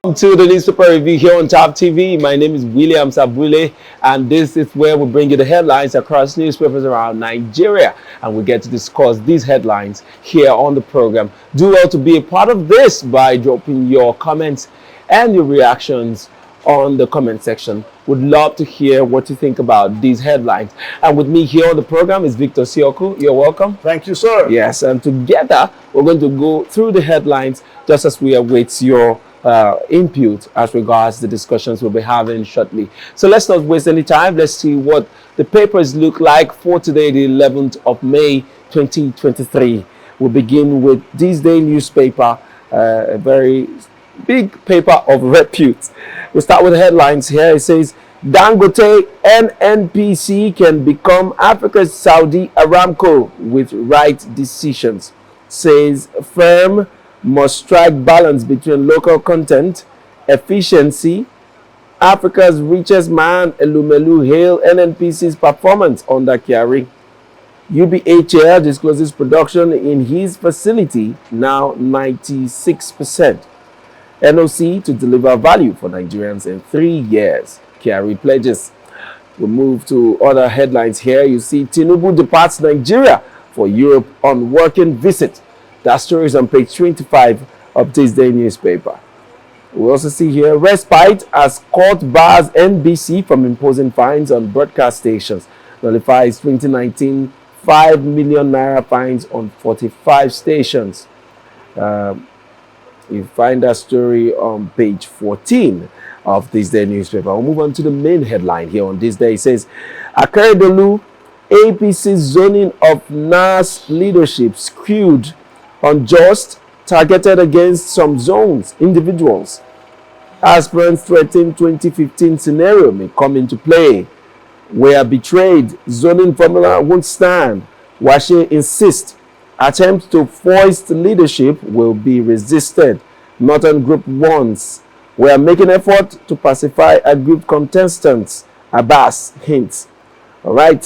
Welcome to the newspaper review here on Top TV. My name is William Sabule, and this is where we bring you the headlines across newspapers around Nigeria, and we get to discuss these headlines here on the program. Do well to be a part of this by dropping your comments and your reactions on the comment section. Would love to hear what you think about these headlines. And with me here on the program is Victor Sioku. You're welcome. Thank you, sir. Yes, and together we're going to go through the headlines just as we await your input as regards the discussions we'll be having shortly. So let's not waste any time. Let's see what the papers look like for today, the 11th of May 2023. We'll begin with this day newspaper, a very big paper of repute. We'll start with the headlines here. It says Dangote NNPC can become Africa's Saudi Aramco with right decisions. Says firm must strike balance between local content, efficiency. Africa's richest man, Elumelu, hail NNPC's performance under Kyari. UBHL discloses production in his facility, now 96%. NOC to deliver value for Nigerians in 3 years. Kyari pledges. We move to other headlines here. You see Tinubu departs Nigeria for Europe on working visit. That story is on page 25 of this day newspaper. We also see here respite as court bars NBC from imposing fines on broadcast stations. Nullifies 2019 5 million naira fines on 45 stations. You find that story on page 14 of this day newspaper. We'll move on to the main headline here on this day. It says Akeredolu APC zoning of NAS leadership skewed, unjust, targeted against some zones, individuals. Aspirants threatened 2015 scenario may come into play. We are betrayed. Zoning formula won't stand. Washe insists. Attempts to foist leadership will be resisted. Northern Group warns. We are making effort to pacify aggrieved contestants. Abbas hints. All right.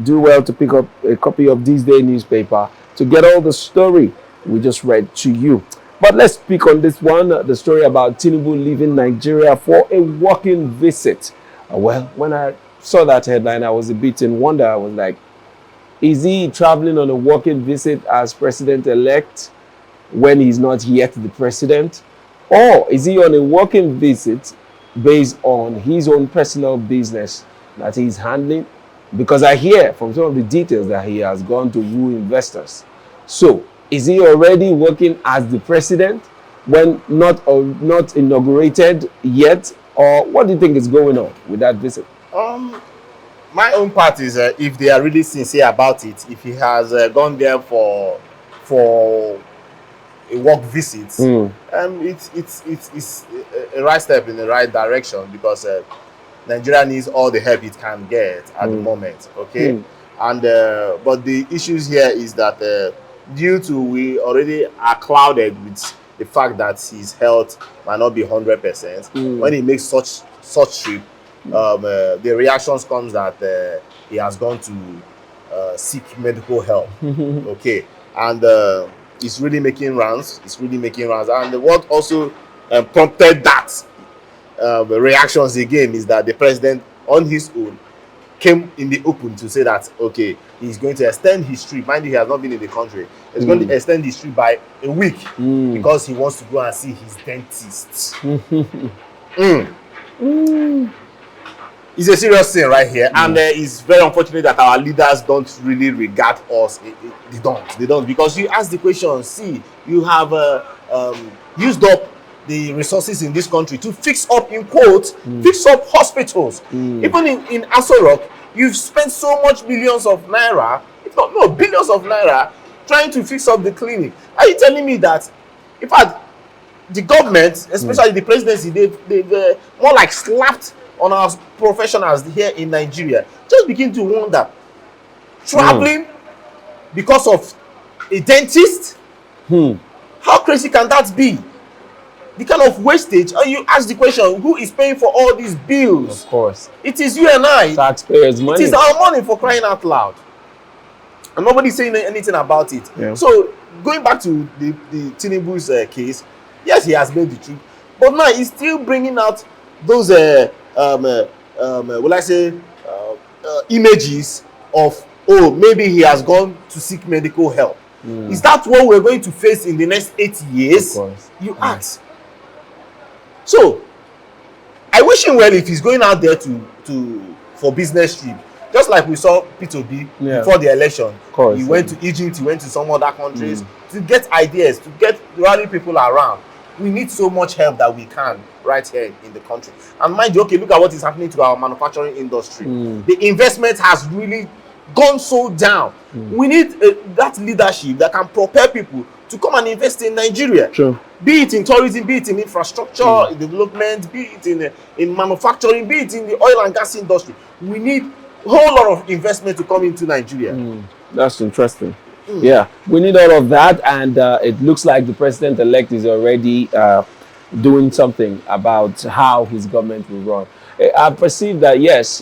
Do well to pick up a copy of this day newspaper to get all the story we just read to you. But let's speak on this one, the story about Tinubu leaving Nigeria for a working visit. Well, when I saw that headline, I was a bit in wonder. I was like, is he traveling on a working visit as president-elect when he's not yet the president? Or is he on a working visit based on his own personal business that he's handling? Because I hear from some of the details that he has gone to woo investors. So, is he already working as the president when not inaugurated yet? Or what do you think is going on with that visit? My own part is if they are really sincere about it, if he has gone there for a work visit, it's a right step in the right direction because Nigeria needs all the help it can get at the moment. Okay, and but the issues here is that due to we already are clouded with the fact that his health might not be 100%. When he makes such trip, the reactions comes that he has gone to seek medical help. Okay, and it's really making rounds. And what also prompted that the reactions again is that the president on his own came in the open to say that okay, he's going to extend his trip. Mind you, he has not been in the country. He's going to extend his trip by a week because he wants to go and see his dentist. It's a serious thing right here, and it's very unfortunate that our leaders don't really regard us. They don't, because you ask the question. See, you have used up the resources in this country to fix up, in quotes, fix up hospitals. Even in Aso Rock, you've spent so much billions of naira, if not no billions of naira, trying to fix up the clinic. Are you telling me that, in fact, the government, especially the presidency, they've more like slapped on our professionals here in Nigeria? Just begin to wonder, traveling because of a dentist? How crazy can that be? The kind of wastage, and you ask the question, who is paying for all these bills? Of course. It is you and I. Taxpayers' money. It is our money, for crying out loud. And nobody's saying anything about it. Yeah. So, going back to the Tinubu's case, yes, he has made the trip. But now he's still bringing out those will I say images of, oh, maybe he has gone to seek medical help. Is that what we're going to face in the next 8 years? Of course. You ask. So I wish him well if he's going out there to for business trip. Just like we saw P2B before the election. Of course, he went to Egypt, he went to some other countries to get ideas, to get rally people around. We need so much help that we can right here in the country. And mind you, okay, look at what is happening to our manufacturing industry. The investment has really gone so down. We need that leadership that can prepare people to come and invest in Nigeria. Sure. Be it in tourism, be it in infrastructure, in development, be it in manufacturing, be it in the oil and gas industry. We need a whole lot of investment to come into Nigeria. That's interesting. Yeah, we need all of that, and it looks like the president-elect is already doing something about how his government will run. I perceive that, yes,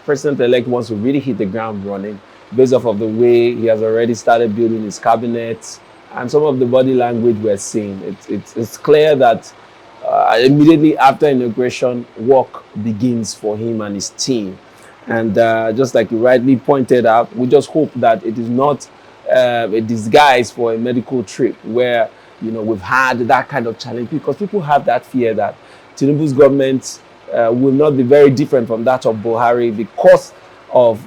president-elect wants to really hit the ground running based off of the way he has already started building his cabinet and some of the body language we're seeing. It's clear that immediately after inauguration, work begins for him and his team. And just like you rightly pointed out, we just hope that it is not a disguise for a medical trip where, you know, we've had that kind of challenge, because people have that fear that Tinubu's government will not be very different from that of Buhari because of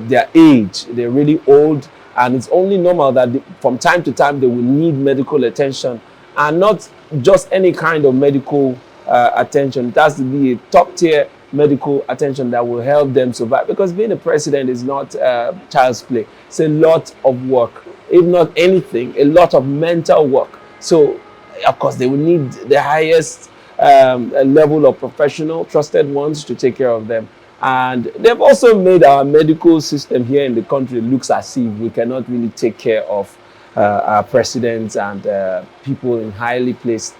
their age. They're really old, and it's only normal that from time to time they will need medical attention, and not just any kind of medical attention. It has to be a top tier medical attention that will help them survive, because being a president is not child's play. It's a lot of work, if not anything, a lot of mental work. So of course they will need the highest level of professional trusted ones to take care of them. And they've also made our medical system here in the country looks as if we cannot really take care of our presidents and people in highly placed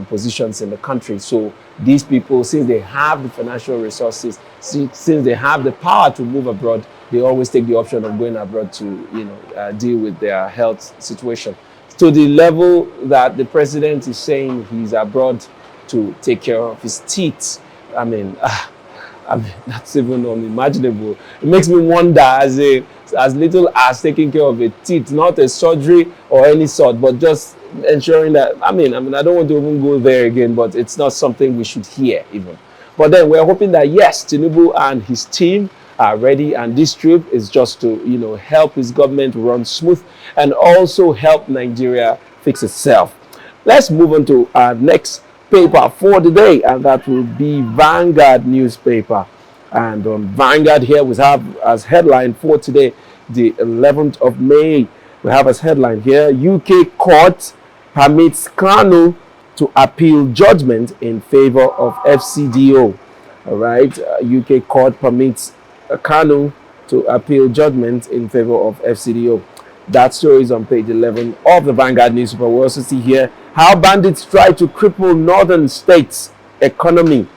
positions in the country. So these people, since they have the financial resources, since they have the power to move abroad, they always take the option of going abroad to, you know, deal with their health situation. To the level that the president is saying he's abroad to take care of his teeth. I mean, that's even unimaginable. It makes me wonder, as little as taking care of a teeth, not a surgery or any sort, but just ensuring that, I mean, I don't want to even go there again, but it's not something we should hear even. But then we're hoping that, yes, Tinubu and his team are ready, and this trip is just to, you know, help his government run smooth and also help Nigeria fix itself. Let's move on to our next paper for the day, and that will be Vanguard newspaper. And on Vanguard here we have as headline for today, the 11th of May, we have as headline here, UK court permits Kanu to appeal judgment in favor of FCDO. All right, UK court permits Kanu to appeal judgment in favor of FCDO. That story is on page 11 of the Vanguard newspaper. We also see here how bandits try to cripple northern states' economy.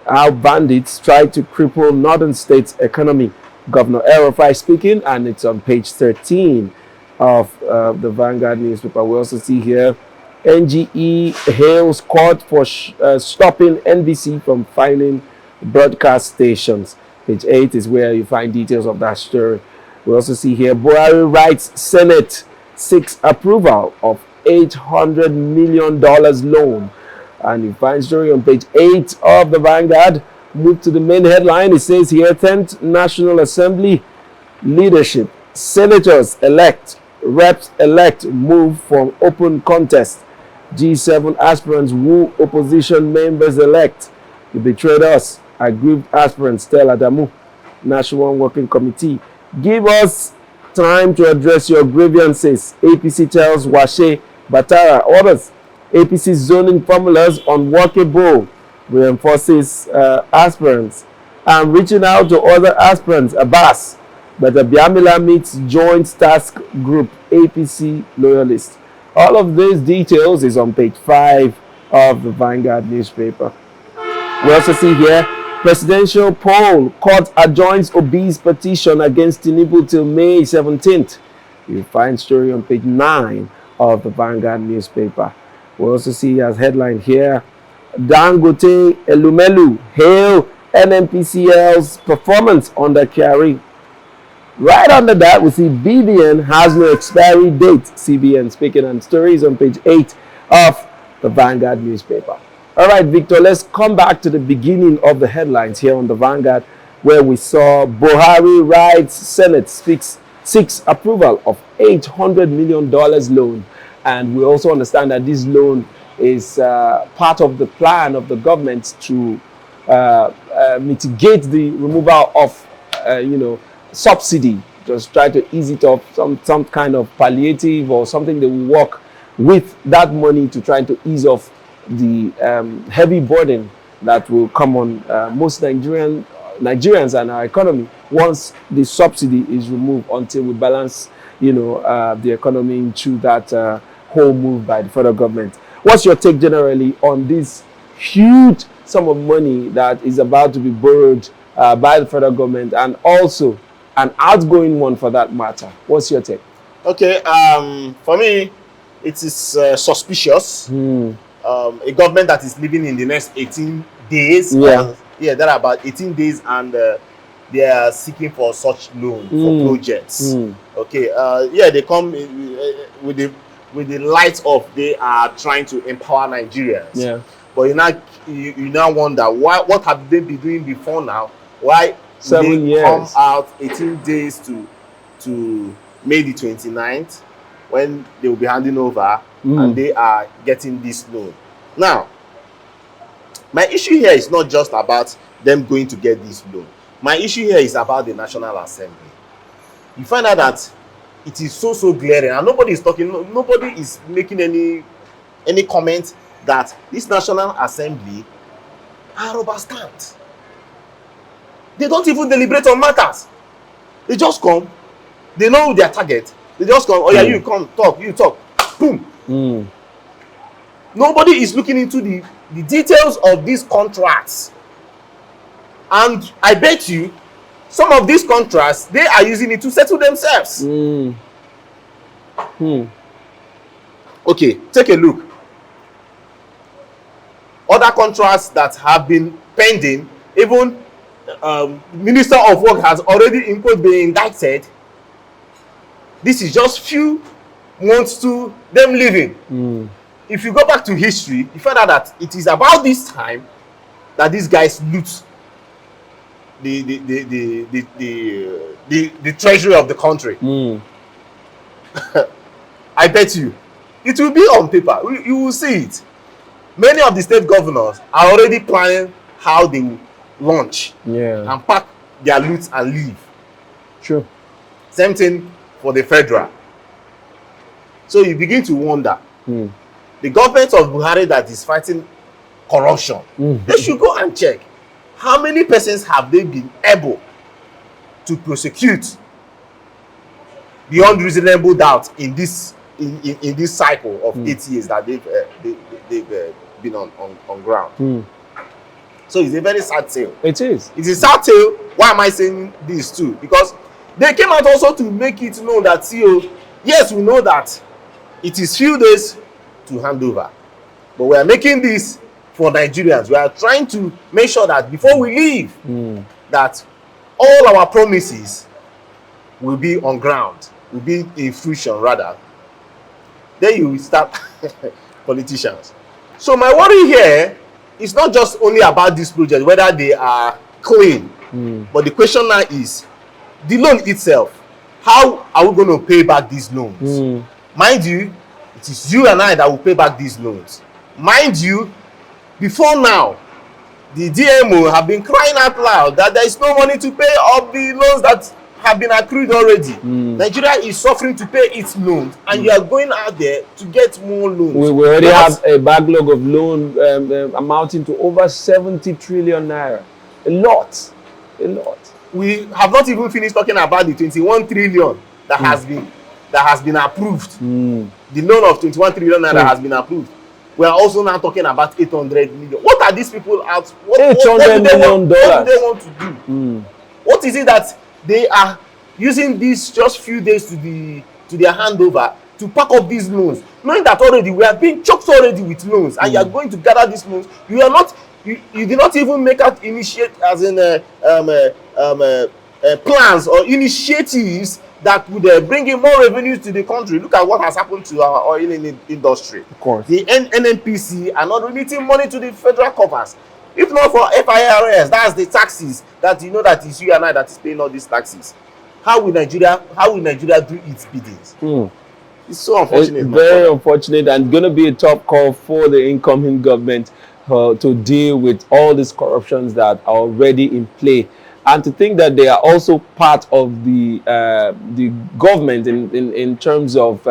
How bandits try to cripple northern states' economy. Governor El-Rufai speaking, and it's on page 13 of the Vanguard newspaper. We also see here NGE hails court for stopping NBC from filing broadcast stations. Page 8 is where you find details of that story. We also see here Buhari writes Senate seeks approval of $800 million loan. And you find story on page 8 of the Vanguard. Move to the main headline. It says here 10th National Assembly leadership. Senators elect, reps elect move from open contest. G7 aspirants woo opposition members elect. You betrayed us. Aggrieved aspirants tell Adamu. National Working Committee. Give us time to address your grievances. APC tells Washe, Batara, others. APC zoning formulas unworkable. Reinforces aspirants. And reaching out to other aspirants. Abbas. But the Biamila meets joint task group. APC loyalists. All of these details is on page 5 of the Vanguard newspaper. We also see here presidential poll. Court adjoins Obi's petition against Tinubu till May 17th. You find story on page 9 of the Vanguard newspaper. We also see as headline here, Dangote Elumelu hail NNPCL's performance under Kyari. Right under that, we see BVN has no expiry date. CBN speaking on stories on page 8 of the Vanguard newspaper. All right, Victor, let's come back to the beginning of the headlines here on the Vanguard, where we saw Buhari writes Senate seeks approval of $800 million loan. And we also understand that this loan is part of the plan of the government to mitigate the removal of, subsidy. Just try to ease it off, some kind of palliative or something that will work with that money to try to ease off the heavy burden that will come on most Nigerians and our economy once the subsidy is removed, until we balance, the economy into that whole move by the federal government. What's your take generally on this huge sum of money that is about to be borrowed by the federal government, and also an outgoing one for that matter? What's your take? Okay, for me, it is suspicious. A government that is living in the next 18 days. There are about 18 days, and they are seeking for such loan for projects. Okay, they come with the light of they are trying to empower Nigerians. Yeah. But you now wonder what have they been doing before now? Why 7 years come out 18 days to May the 29th when they will be handing over, and they are getting this loan. Now, my issue here is not just about them going to get this loan. My issue here is about the National Assembly. You find out that it is so glaring, and nobody is talking, nobody is making any comment that this National Assembly are overstaffed. They don't even deliberate on matters. They just come. They know their target. They just come. Oh yeah, you come talk. You talk. Boom. Nobody is looking into the details of these contracts. And I bet you, some of these contracts, they are using it to settle themselves. Okay, take a look. Other contracts that have been pending, even Minister of Work has already been indicted. This is just few months to them leaving. If you go back to history, you find out that it is about this time that these guys loot the treasury of the country. I bet you it will be on paper. You will see it. Many of the state governors are already planning how they will launch and pack their loot and leave. Sure. Same thing for the federal. So you begin to wonder, the government of Buhari that is fighting corruption, they should go and check how many persons have they been able to prosecute beyond reasonable doubt in this cycle of 8 years that they've been on ground. So it's a very sad tale. It is. It's a sad tale. Why am I saying this too? Because they came out also to make it known that CEO, yes, we know that it is few days to hand over, but we are making this for Nigerians. We are trying to make sure that before we leave, that all our promises will be on ground, will be in fruition rather. Then you will start politicians. So my worry here is not just only about this project, whether they are clean, but the question now is the loan itself. How are we going to pay back these loans? Mind you, it is you and I that will pay back these loans. Mind you, before now, the DMO have been crying out loud that there is no money to pay off the loans that have been accrued already. Nigeria is suffering to pay its loans, and you are going out there to get more loans. We already have a backlog of loan amounting to over 70 trillion naira. A lot. We have not even finished talking about the 21 trillion that has been approved. The loan of 21 trillion naira has been approved. We are also now talking about 800 million. What are these people out? What do they want to do? What is it that they are using these just few days to their handover to pack up these loans, knowing that already we have been choked already with loans, and you are going to gather these loans. You are not, you did not even make out initiate as in plans or initiatives that would bring in more revenues to the country. Look at what has happened to our oil industry. Of course. The NNPC are not remitting money to the federal coffers. If not for FIRS, that's the taxes that you know that is you and I that is paying all these taxes. How will Nigeria do its biddings? It's so unfortunate. It's very unfortunate, and going to be a tough call for the incoming government to deal with all these corruptions that are already in play. And to think that they are also part of the government in terms of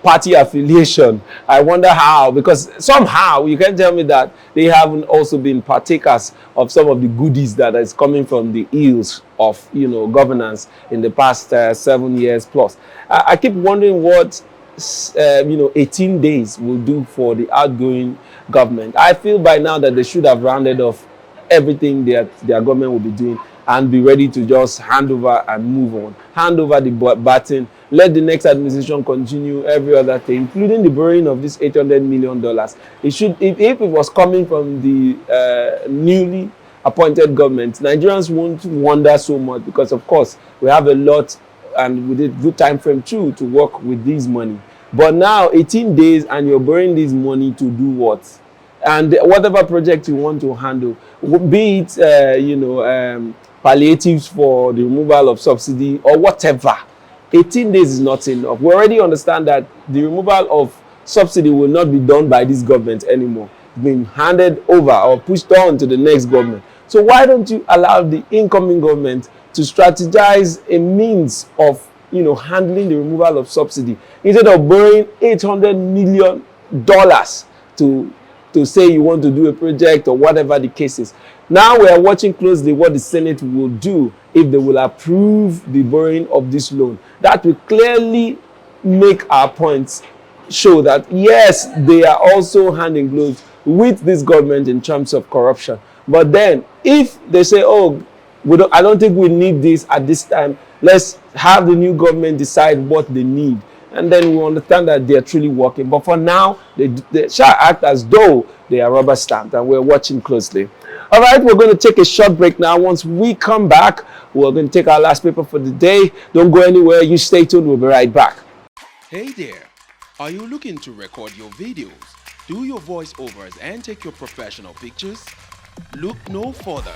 party affiliation. I wonder how, because somehow you can tell me that they haven't also been partakers of some of the goodies that is coming from the ills of governance in the past 7 years plus. I keep wondering what 18 days will do for the outgoing government. I feel by now that they should have rounded off everything that their government will be doing and be ready to just hand over and move on. Hand over the baton. Let the next administration continue every other thing, including the borrowing of this $800 million. It should, if it was coming from the newly appointed government, Nigerians won't wonder so much, because of course we have a lot and with a good time frame too to work with this money. But now 18 days and you're borrowing this money to do what? And whatever project you want to handle, be it palliatives for the removal of subsidy or whatever, 18 days is not enough. We already understand that the removal of subsidy will not be done by this government anymore. It's been handed over or pushed on to the next government. So why don't you allow the incoming government to strategize a means of handling the removal of subsidy, instead of borrowing $800 million to say you want to do a project or whatever the case is. Now we are watching closely what the Senate will do if they will approve the borrowing of this loan. That will clearly make our points show that yes, they are also hand in glove with this government in terms of corruption. But then if they say, oh, I don't think we need this at this time, let's have the new government decide what they need, and then we understand that they are truly working. But for now, they shall act as though they are rubber stamped, and we're watching closely. All right, we're going to take a short break now. Once we come back, we're going to take our last paper for the day. Don't go anywhere. You stay tuned. We'll be right back. Hey there. Are you looking to record your videos, do your voiceovers, and take your professional pictures? Look no further.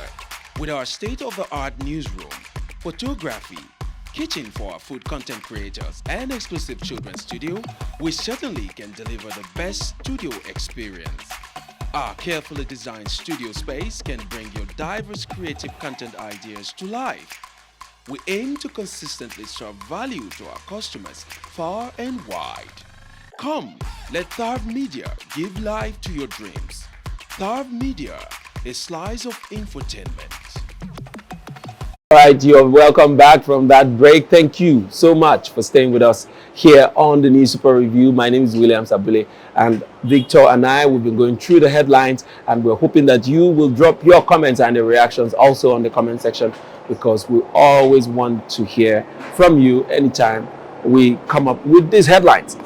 With our state-of-the-art newsroom, photography, kitchen for our food content creators, and exclusive children's studio, we certainly can deliver the best studio experience. Our carefully designed studio space can bring your diverse creative content ideas to life. We aim to consistently serve value to our customers far and wide. Come, let Tharv Media give life to your dreams. Tharv Media, a slice of infotainment. All right, you're welcome back from that break. Thank you so much for staying with us here on the News Super Review. My name is William Sabule, and Victor and I will be going through the headlines, and we're hoping that you will drop your comments and the reactions also on the comment section, because we always want to hear from you anytime we come up with these headlines.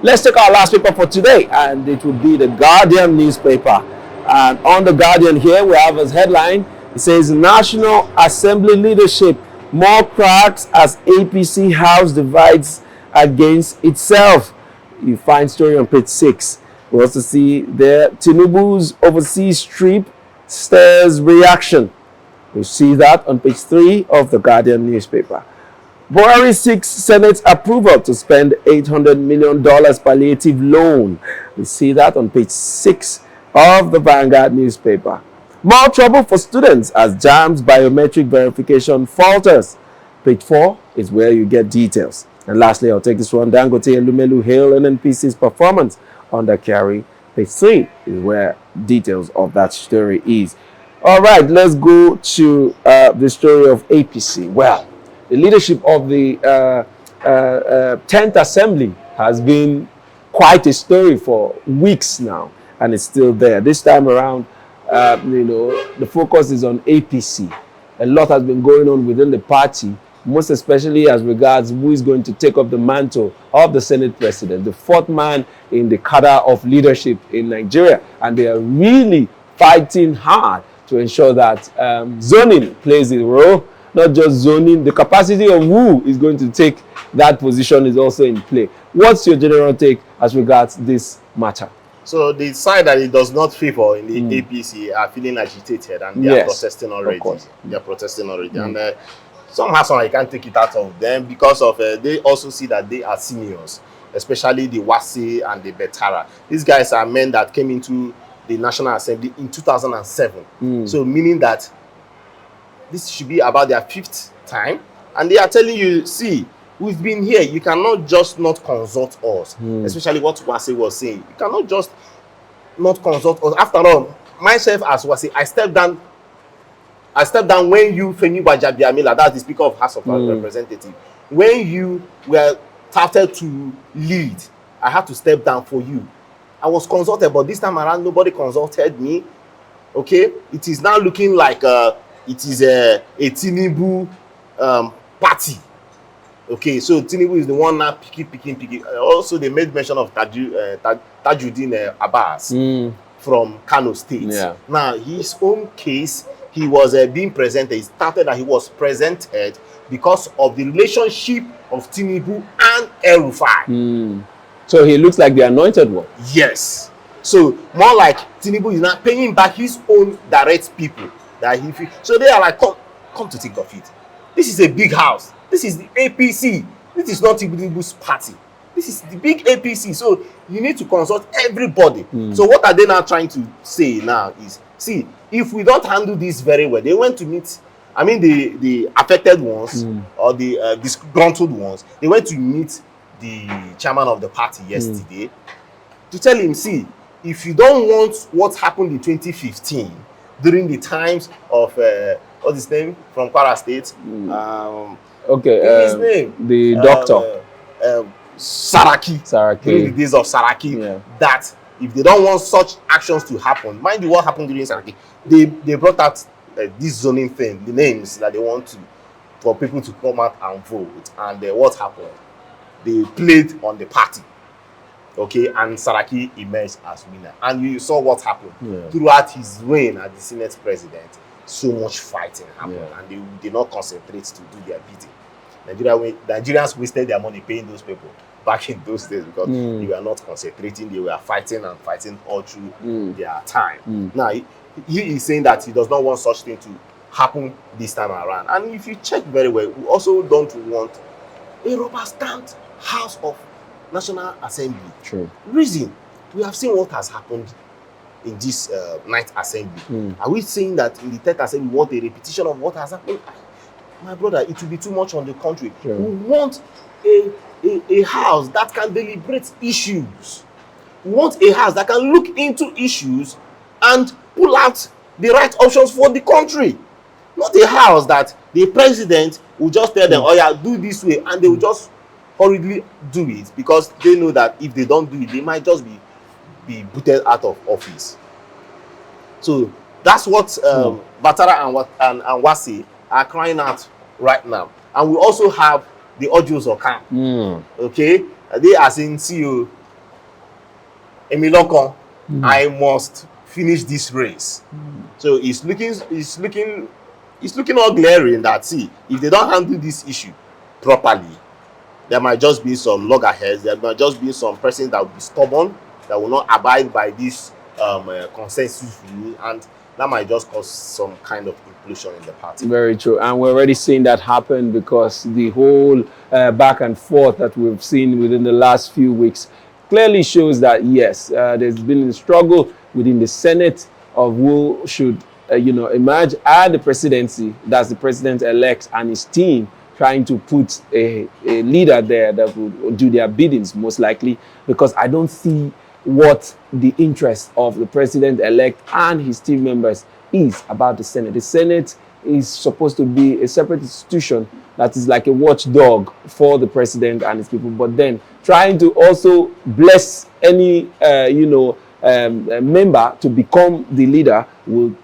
Let's take our last paper for today, and it will be the Guardian newspaper. And on the Guardian here, we have as headline, it says, National Assembly leadership, more cracks as APC House divides against itself. You find story on page 6. We also see there, Tinubu's overseas trip stirs reaction. You see that on page 3 of the Guardian newspaper. Buhari seeks Senate approval to spend $800 million palliative loan. We see that on page 6 of the Vanguard newspaper. More trouble for students as JAMB's biometric verification falters. Page 4 is where you get details. And lastly, I'll take this one. Dangote and Lumelu hail NNPC's performance under carry. Page 3 is where details of that story is. All right, let's go to the story of APC. Well, the leadership of the 10th Assembly has been quite a story for weeks now, and it's still there. This time around, the focus is on APC. A lot has been going on within the party, most especially as regards who is going to take up the mantle of the Senate president, the fourth man in the cadre of leadership in Nigeria. And they are really fighting hard to ensure that zoning plays a role. Not just zoning, the capacity of who is going to take that position is also in play. What's your general take as regards this matter? So the side that it does not favor in the APC are feeling agitated, and they are protesting already. They are protesting already, and somehow you can't take it out of them because of they also see that they are seniors, especially the Wasi and the Betara. These guys are men that came into the National Assembly in 2007. So meaning that this should be about their 5th time, and they are telling you, see, we've been here. You cannot just not consult us, especially what Wasi was saying. You cannot just not consult us. After all, myself as Wasi, I stepped down when you, Femi Gbajabiamila, that's the Speaker of House of Representatives, when you were touted to lead, I had to step down for you. I was consulted, but this time around, nobody consulted me. Okay? It is now looking like it is a Tinubu party. Okay, so Tinubu is the one now picking. Also, they made mention of Tajuddin Abbas from Kano State. Yeah. Now, his own case, he was being presented. It started that he was presented because of the relationship of Tinubu and El-Rufai. So he looks like the anointed one. Yes. So more like Tinubu is not paying back his own direct people that he. So they are like, come to think of it. This is a big house. This is the APC. This is not Tinubu's party. This is the big APC. So you need to consult everybody. So what are they now trying to say now is, see, if we don't handle this very well, they went to meet, I mean, the affected ones or the disgruntled ones, they went to meet the chairman of the party yesterday to tell him, see, if you don't want what happened in 2015 during the times of what's his name from Kwara State, his name, the doctor Saraki during the days of Saraki, that if they don't want such actions to happen, mind you, what happened during Saraki, they brought out this zoning thing, the names that they want to for people to come out and vote, and what happened? They played on the party, okay, and Saraki emerged as winner. And you saw what happened throughout his reign as the Senate president. So much fighting happened, and they did not concentrate to do their bidding. Nigerians wasted their money paying those people back in those days because they were not concentrating. They were fighting and fighting all through their time. Now, he is saying that he does not want such thing to happen this time around. And if you check very well, we also don't want a rubber-stamped House of National Assembly. True. Reason, we have seen what has happened in this ninth assembly. Are we saying that in the 10th assembly we want a repetition of what has happened? My brother, it will be too much on the country. We want a house that can deliberate issues. We want a house that can look into issues and pull out the right options for the country. Not a house that the president will just tell them, oh yeah, do this way, and they will just hurriedly do it because they know that if they don't do it, they might just be booted out of office. So that's what Batara and Wasi are crying out right now. And we also have the audios of camp. Okay, they are saying, CEO Emilokon, I must finish this race. So it's looking all glaring that, see, if they don't handle this issue properly, there might just be some loggerheads. There might just be some persons that will be stubborn, that will not abide by this consensus view, and that might just cause some kind of implosion in the party. Very true. And we're already seeing that happen because the whole back and forth that we've seen within the last few weeks clearly shows that, yes, there's been a struggle within the Senate of who should, emerge at the presidency. That's the president-elect and his team, trying to put a leader there that will do their biddings, most likely, because I don't see what the interest of the president-elect and his team members is about the Senate. The Senate is supposed to be a separate institution that is like a watchdog for the president and his people, but then trying to also bless any, member to become the leader will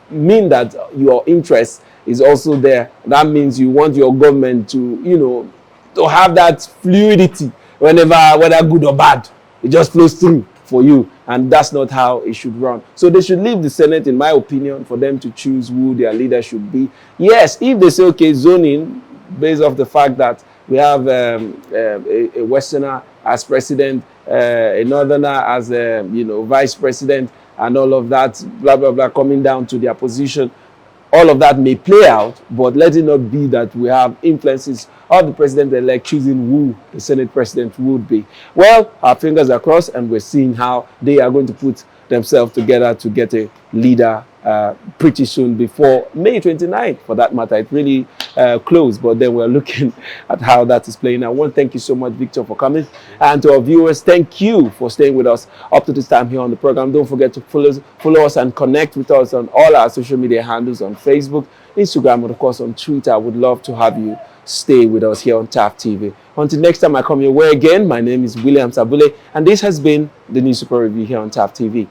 mean that your interests is also there. That means you want your government to, to have that fluidity whenever, whether good or bad, it just flows through for you, and that's not how it should run. So they should leave the Senate, in my opinion, for them to choose who their leader should be. Yes, if they say, okay, zoning, based off the fact that we have a Westerner as president, a Northerner as vice president, and all of that, blah blah blah, coming down to their position. All of that may play out, but let it not be that we have influences of the president-elect choosing who the Senate president would be. Well, our fingers are crossed, and we're seeing how they are going to put themselves together to get a leader pretty soon, before May 29th, for that matter. It really close, but then we're looking at how that is playing. I want to thank you so much, Victor, for coming, and to our viewers, thank you for staying with us up to this time here on the program. Don't forget to follow us and connect with us on all our social media handles, on Facebook, Instagram, and of course on Twitter. I would love to have you stay with us here on TAF TV. Until next time I come your way again, my name is William Sabule, and this has been the News Super Review here on TAF TV.